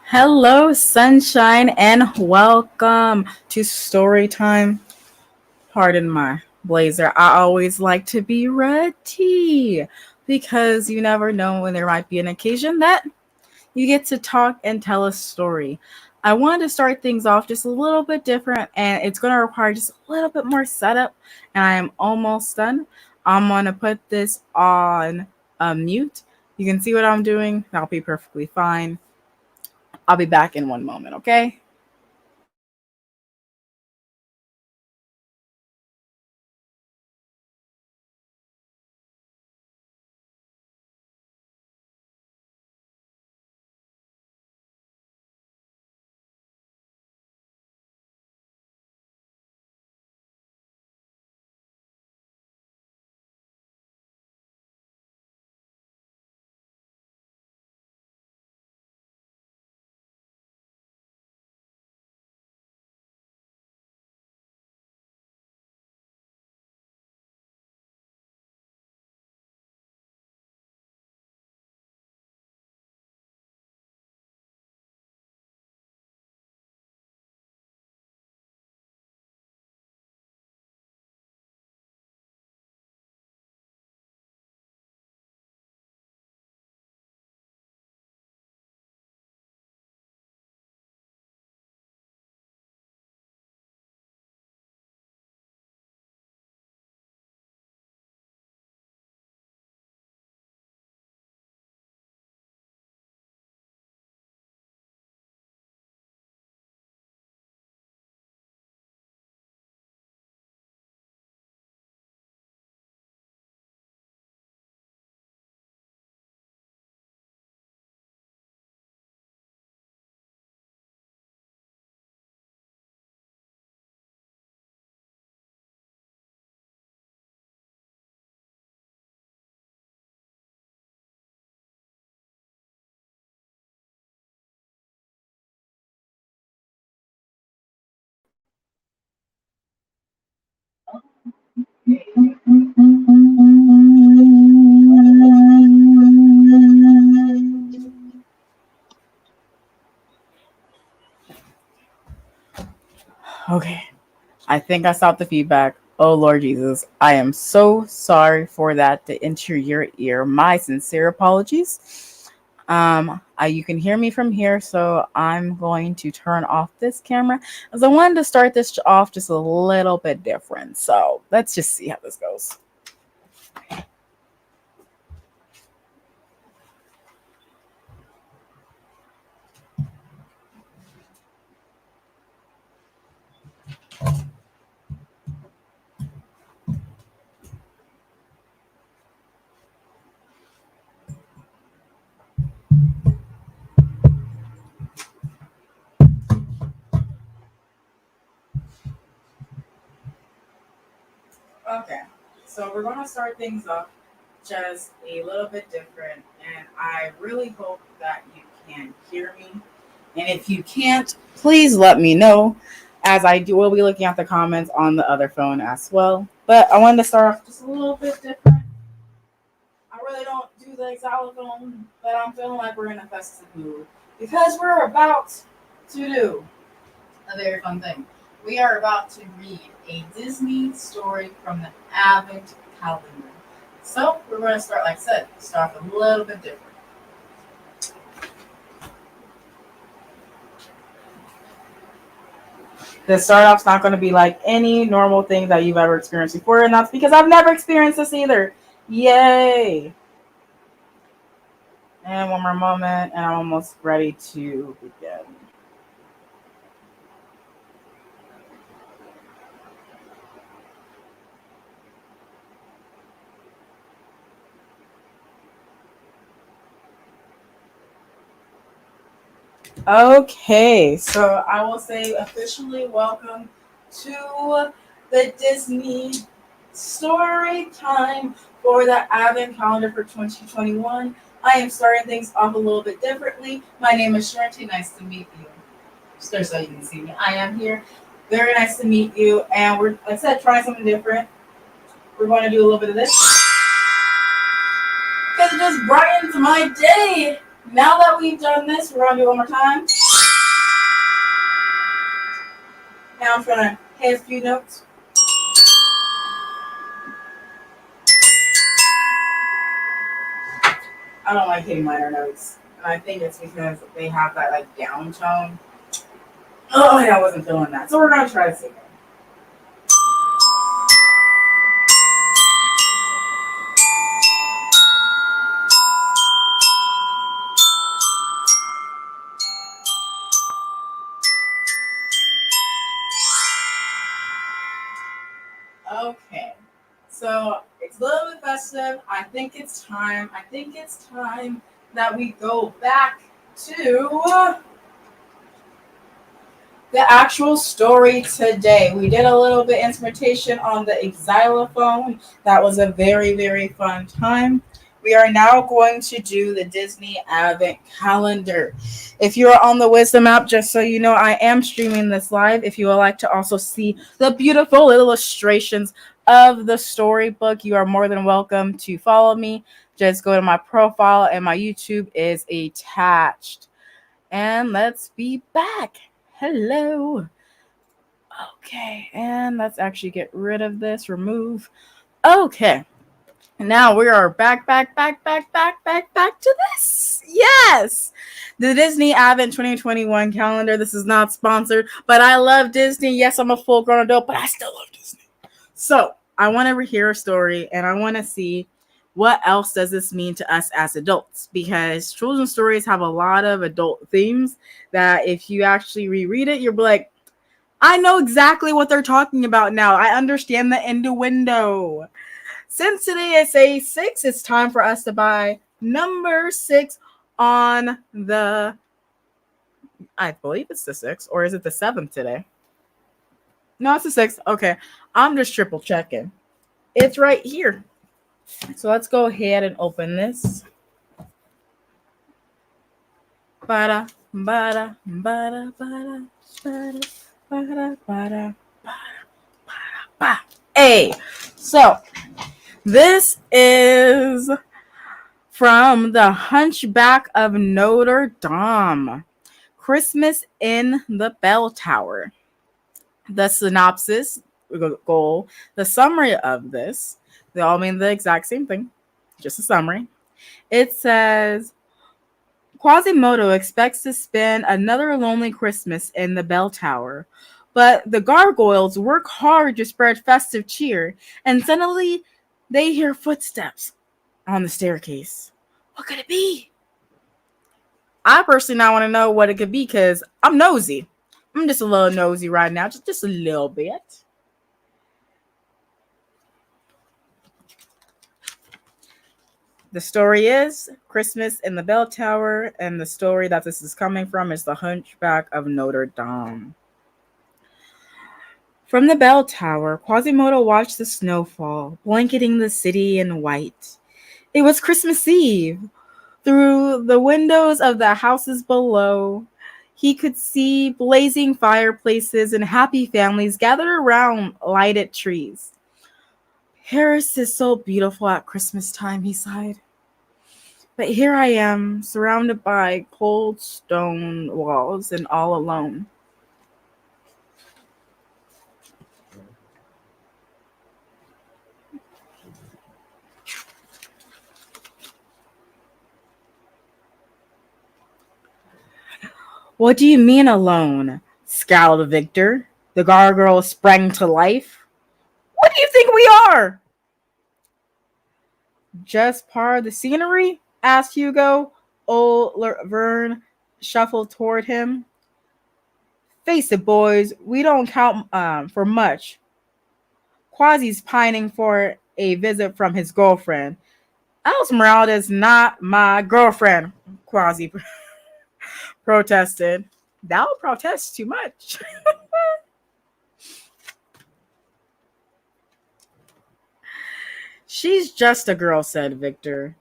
Hello, sunshine, and welcome to story time. Pardon my blazer. I always like to be ready because you never know when there might be an occasion that you get to talk and tell a story. I wanted to start things off just a little bit different, and it's going to require just a little bit more setup. And I am almost done. I'm going to put this on mute. You can see what I'm doing. That'll be perfectly fine. I'll be back in one moment, okay? Okay. I think I stopped the feedback. Oh Lord Jesus. I am so sorry for that to enter your ear. My sincere apologies. You can hear me from here, so I'm going to turn off this camera as I wanted to start this off just a little bit different. So let's just see how this goes. Okay, so we're going to start things off just a little bit different, and I really hope that you can hear me. And if you can't, please let me know, as I will be looking at the comments on the other phone as well. But I wanted to start off just a little bit different. I really don't do the xylophone, but I'm feeling like we're in a festive mood because we're about to do a very fun thing. We are about to read a Disney story from the Advent calendar. So we're going to start, like I said, start a little bit different. The start off's not going to be like any normal thing that you've ever experienced before, and that's because I've never experienced this either. Yay! And one more moment, and I'm almost ready to begin. Okay, so I will say officially welcome to the Disney story time for the Advent calendar for 2021. I am starting things off a little bit differently. My name is Charente. Nice to meet you. Just so you can see me. I am here. Very nice to meet you. And we're, like I said, trying something different. We're going to do a little bit of this because it just brightens my day. Now that we've done this, we're gonna do it one more time. Now I'm gonna hit a few notes. I don't like hitting minor notes. And I think it's because they have that like down tone. Oh, I wasn't feeling that. So we're gonna try to sing it. Okay. So it's a little bit festive. I think it's time. That we go back to the actual story today. We did a little bit instrumentation on the xylophone. That was a very, very fun time. We are now going to do the Disney Advent Calendar. If you are on the Wisdom app, just so you know, I am streaming this live. If you would like to also see the beautiful illustrations of the storybook, you are more than welcome to follow me. Just go to my profile, and my YouTube is attached. And let's be back. Hello. Okay, and let's actually get rid of this. Remove. Okay. Now we are back to this. Yes. The Disney Advent 2021 calendar. This is not sponsored, but I love Disney. Yes, I'm a full-grown adult, but I still love Disney. So I want to hear a story, and I want to see what else does this mean to us as adults, because children's stories have a lot of adult themes that if you actually reread it, you're like, I know exactly what they're talking about now. I understand the innuendo. Since today is a 6, it's time for us to buy number 6 on the, I believe it's the 6th, or is it the 7th today? No, it's the 6th. Okay, I'm just triple checking. It's right here. So let's go ahead and open this. Bada, bada, bada, bada, bada, bada, bada, bada, bada. Hey, so this is from The Hunchback of Notre Dame, Christmas in the Bell Tower. The synopsis, goal, the summary of this, they all mean the exact same thing, just a summary. It says, Quasimodo expects to spend another lonely Christmas in the bell tower, but the gargoyles work hard to spread festive cheer, and suddenly they hear footsteps on the staircase. What could it be? I personally now want to know what it could be because I'm nosy. I'm just a little nosy right now, just a little bit. The story is Christmas in the Bell Tower, and the story that this is coming from is The Hunchback of Notre Dame. From the bell tower, Quasimodo watched the snowfall, blanketing the city in white. It was Christmas Eve. Through the windows of the houses below, he could see blazing fireplaces and happy families gathered around lighted trees. Paris is so beautiful at Christmas time, he sighed. But here I am, surrounded by cold stone walls and all alone. What do you mean alone? Scowled Victor. The gargoyle sprang to life. What do you think we are? Just part of the scenery? Asked Hugo. Old Vern shuffled toward him. Face it, boys, we don't count for much. Quasi's pining for a visit from his girlfriend. Esmeralda is not my girlfriend, Quasi protested. That would protest too much. She's just a girl, said Victor.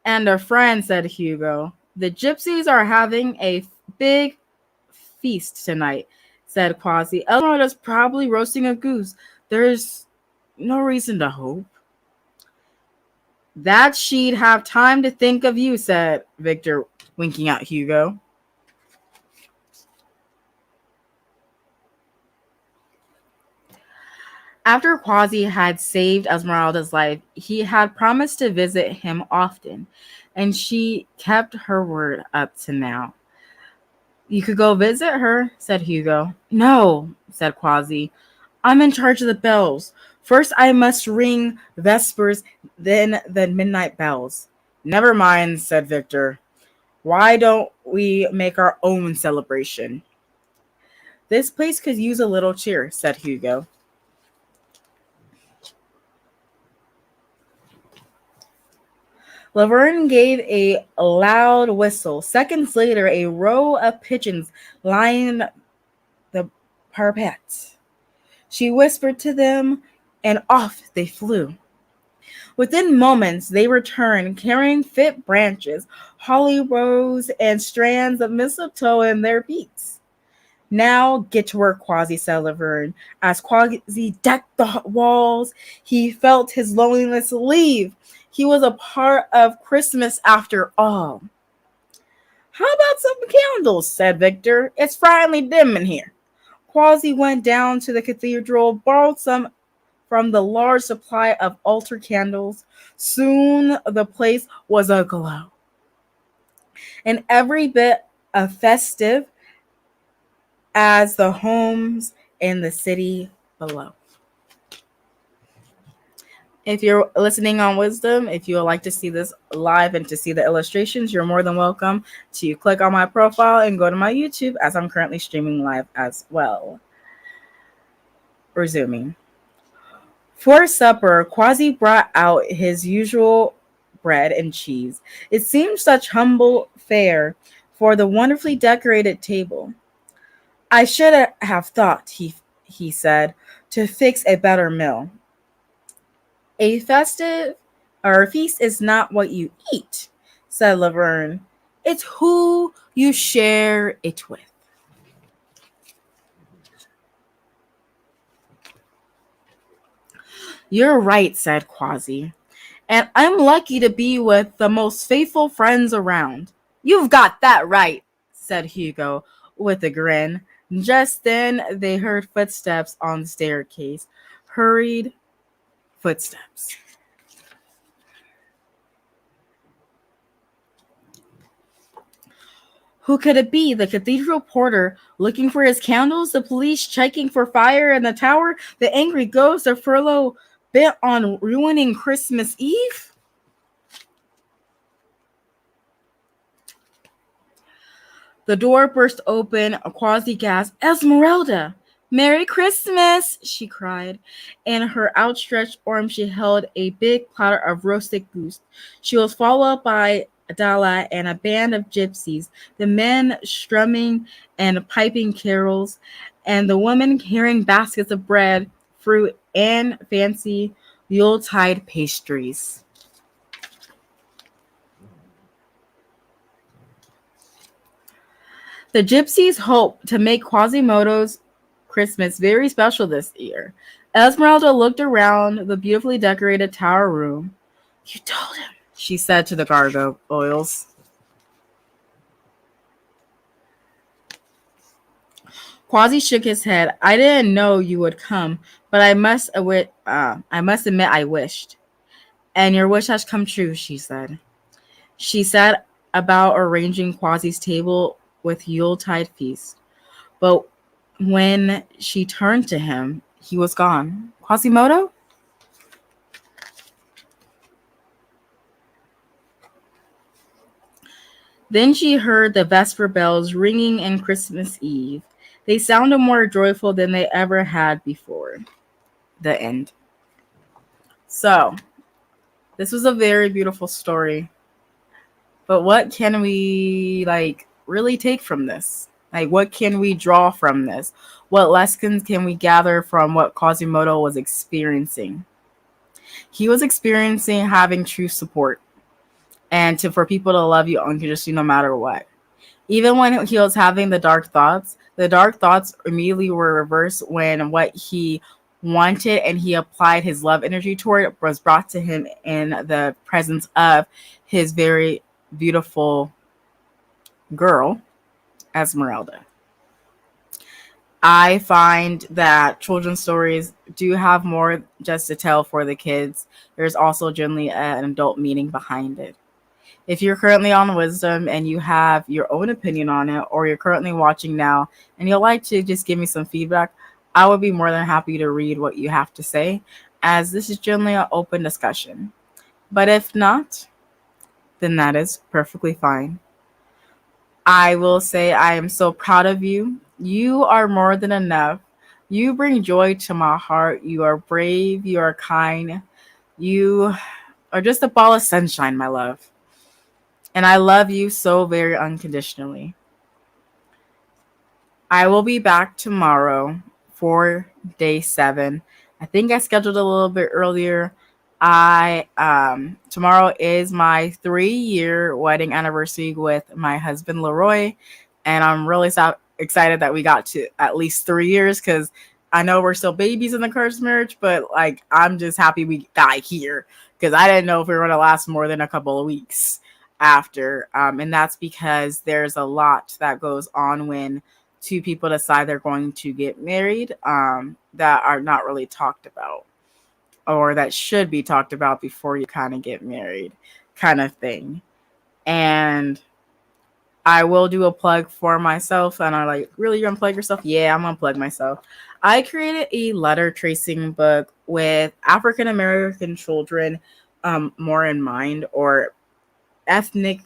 And a friend, said Hugo. The gypsies are having a big feast tonight, said Quasi. Esmeralda's probably roasting a goose. There's no reason to hope. That she'd have time to think of you, said Victor, winking at Hugo. After Quasi had saved Esmeralda's life, he had promised to visit him often, and she kept her word up to now. You could go visit her, said Hugo. No, said Quasi. I'm in charge of the bells. First I must ring vespers, then the midnight bells. Never mind, said Victor. Why don't we make our own celebration? This place could use a little cheer, said Hugo. Laverne gave a loud whistle. Seconds later, a row of pigeons lined the parapet. She whispered to them, and off they flew. Within moments, they returned, carrying thick branches, holly rows, and strands of mistletoe in their beaks. Now get to work, Quasi, said Laverne. As Quasi decked the walls, he felt his loneliness leave. He was a part of Christmas after all. How about some candles, said Victor. It's frightfully dim in here. Quasi went down to the cathedral, borrowed some from the large supply of altar candles. Soon the place was aglow, and every bit of festive as the homes in the city below. If you're listening on Wisdom, if you would like to see this live and to see the illustrations, you're more than welcome to click on my profile and go to my YouTube, as I'm currently streaming live as well. Resuming. For supper, Quasi brought out his usual bread and cheese. It seemed such humble fare for the wonderfully decorated table. I should have thought, he said, to fix a better meal. A festive or a feast is not what you eat, said Laverne. It's who you share it with. You're right, said Quasi. And I'm lucky to be with the most faithful friends around. You've got that right, said Hugo with a grin. Just then they heard footsteps on the staircase. Hurried footsteps. Who could it be? The cathedral porter looking for his candles? The police checking for fire in the tower? The angry ghost of Furlough bent on ruining Christmas Eve? The door burst open. A Quasi gasped. Esmeralda! Merry Christmas! She cried. In her outstretched arm, she held a big platter of roasted goose. She was followed by Adela and a band of gypsies, the men strumming and piping carols, and the women carrying baskets of bread, fruit, and fancy Yuletide pastries. The gypsies hoped to make Quasimodo's Christmas very special this year. Esmeralda looked around the beautifully decorated tower room. You told him, she said to the gargoyles. Quasi shook his head. I didn't know you would come, but I must admit I wished. And your wish has come true, she said. She set about arranging Quasi's table with Yuletide feast. But when she turned to him, he was gone. Quasimodo? Then she heard the Vesper bells ringing in Christmas Eve. They sounded more joyful than they ever had before. The end. So, this was a very beautiful story. But what can we really take from this? What can we draw from this? What lessons can we gather from what Quasimodo was experiencing? He was experiencing having true support and for people to love you unconditionally no matter what. Even when he was having the dark thoughts immediately were reversed when what he wanted and he applied his love energy toward it was brought to him in the presence of his very beautiful girl, Esmeralda. I find that children's stories do have more just to tell for the kids. There's also generally an adult meaning behind it. If you're currently on Wisdom and you have your own opinion on it, or you're currently watching now and you'd like to just give me some feedback, I would be more than happy to read what you have to say, as this is generally an open discussion. But if not, then that is perfectly fine. I will say I am so proud of you. You are more than enough. You bring joy to my heart. You are brave. You are kind. You are just a ball of sunshine, my love. And I love you so very unconditionally. I will be back tomorrow for day 7. I think I scheduled a little bit earlier. I tomorrow is my 3-year wedding anniversary with my husband Leroy, and I'm really excited that we got to at least 3 years, because I know we're still babies in the cursed marriage, but like I'm just happy we got here, because I didn't know if we were gonna last more than a couple of weeks after, and that's because there's a lot that goes on when two people decide they're going to get married, that are not really talked about, or that should be talked about before you kind of get married, kind of thing. And I will do a plug for myself. And I'm like, really, you're gonna plug yourself? Yeah, I'm gonna plug myself. I created a letter tracing book with African American children, more in mind, or ethnic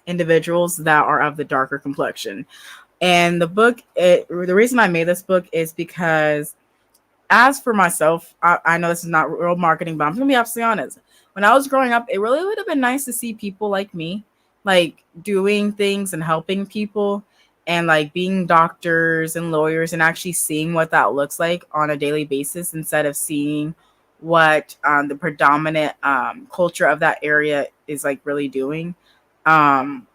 individuals that are of the darker complexion. And the reason I made this book is because, as for myself, I know this is not real marketing, but I'm going to be absolutely honest. When I was growing up, it really would have been nice to see people like me, like doing things and helping people, and like being doctors and lawyers, and actually seeing what that looks like on a daily basis, instead of seeing what the predominant culture of that area is like really doing. Um,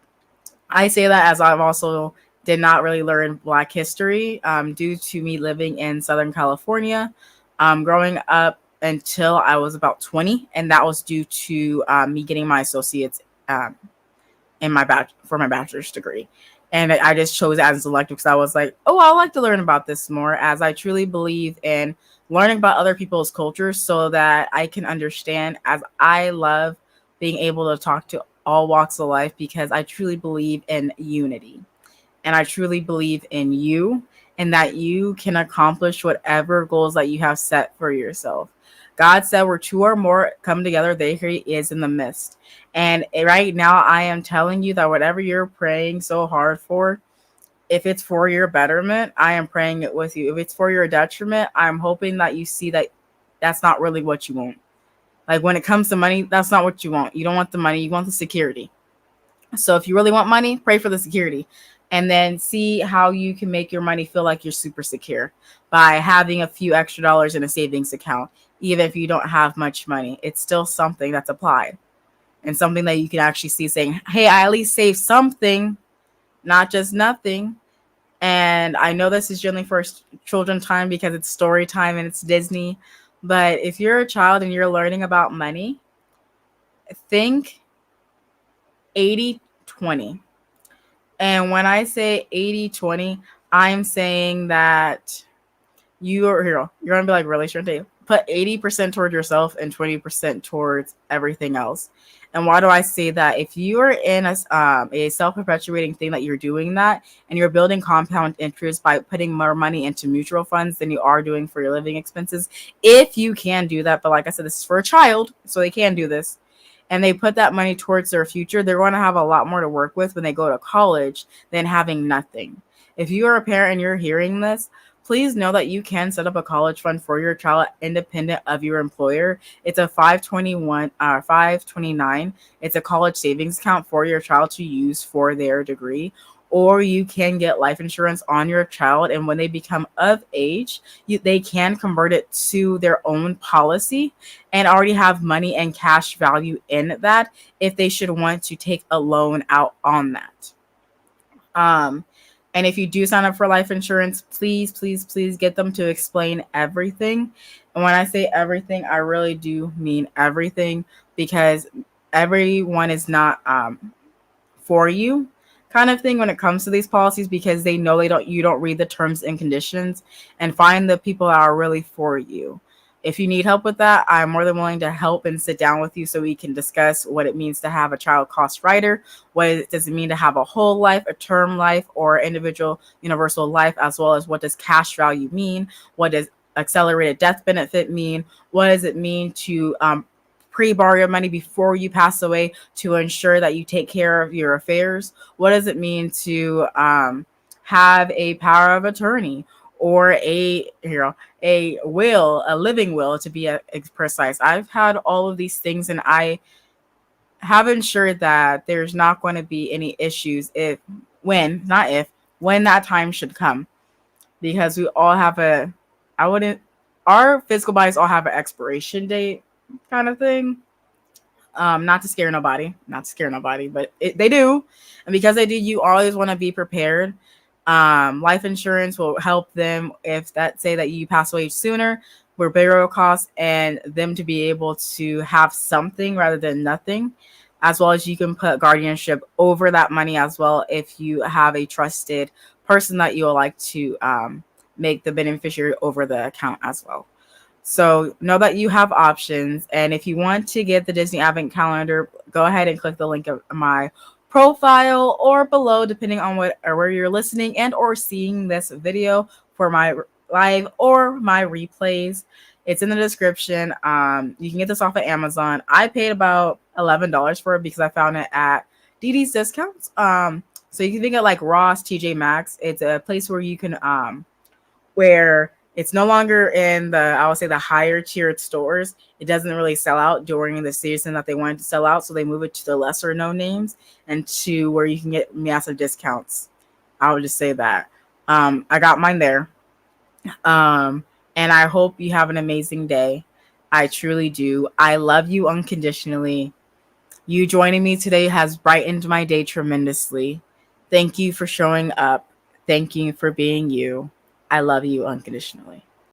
I say that as I've also did not really learn Black history, due to me living in Southern California, growing up until I was about 20, and that was due to me getting my associates, in for my bachelor's degree. And I just chose it as an elective because I was like, oh, I like to learn about this more, as I truly believe in learning about other people's cultures so that I can understand, as I love being able to talk to all walks of life, because I truly believe in unity. And I truly believe in you, and that you can accomplish whatever goals that you have set for yourself. God said, where two or more come together, there he is in the midst. And right now, I am telling you that whatever you're praying so hard for, if it's for your betterment, I am praying it with you. If it's for your detriment, I'm hoping that you see that that's not really what you want. Like when it comes to money, that's not what you want. You don't want the money, you want the security. So if you really want money, pray for the security, and then see how you can make your money feel like you're super secure by having a few extra dollars in a savings account. Even if you don't have much money, it's still something that's applied, and something that you can actually see saying, hey, I at least saved something, not just nothing. And I know this is generally for children time because it's story time and it's Disney. But if you're a child and you're learning about money, think 80-20. And when I say 80-20, I'm saying that you're going to be like, really, Charente? Put 80% toward yourself and 20% towards everything else. And why do I say that? If you are in a self-perpetuating thing that you're doing that, and you're building compound interest by putting more money into mutual funds than you are doing for your living expenses, if you can do that, but like I said, this is for a child, so they can do this, and they put that money towards their future, they're going to have a lot more to work with when they go to college than having nothing. If you are a parent and you're hearing this, please know that you can set up a college fund for your child independent of your employer. It's a 529. It's a college savings account for your child to use for their degree. Or you can get life insurance on your child, and when they become of age, they can convert it to their own policy and already have money and cash value in that if they should want to take a loan out on that. And if you do sign up for life insurance, please, please, please get them to explain everything. And when I say everything, I really do mean everything, because everyone is not for you kind of thing when it comes to these policies, because they know you don't read the terms and conditions, and find the people that are really for you. If you need help with that, I'm more than willing to help and sit down with you so we can discuss what it means to have a child cost rider. What does it mean to have a whole life, a term life, or individual universal life, as well as what does cash value mean? What does accelerated death benefit mean? What does it mean to pre-borrow your money before you pass away to ensure that you take care of your affairs? What does it mean to have a power of attorney, or a will, a living will, to be precise? I've had all of these things, and I have ensured that there's not going to be any issues when that time should come, because we all have our physical bodies all have an expiration date kind of thing. Not to scare nobody, but they do. And because they do, you always want to be prepared. Life insurance will help them if say that you pass away sooner, where burial costs, and them to be able to have something rather than nothing, as well as you can put guardianship over that money as well if you have a trusted person that you would like to make the beneficiary over the account as well. So know that you have options. And if you want to get the Disney Advent Calendar, go ahead and click the link of my profile or below, depending on what or where you're listening and or seeing this video, for my live or my replays. It's in the description. You can get this off of Amazon. I paid about $11 for it because I found it at DD's Discounts. So you can think of like Ross, TJ Maxx. It's a place where you can where it's no longer in I would say the higher tiered stores. It doesn't really sell out during the season that they wanted to sell out. So they move it to the lesser known names and to where you can get massive discounts. I would just say that. I got mine there. And I hope you have an amazing day. I truly do. I love you unconditionally. You joining me today has brightened my day tremendously. Thank you for showing up. Thank you for being you. I love you unconditionally.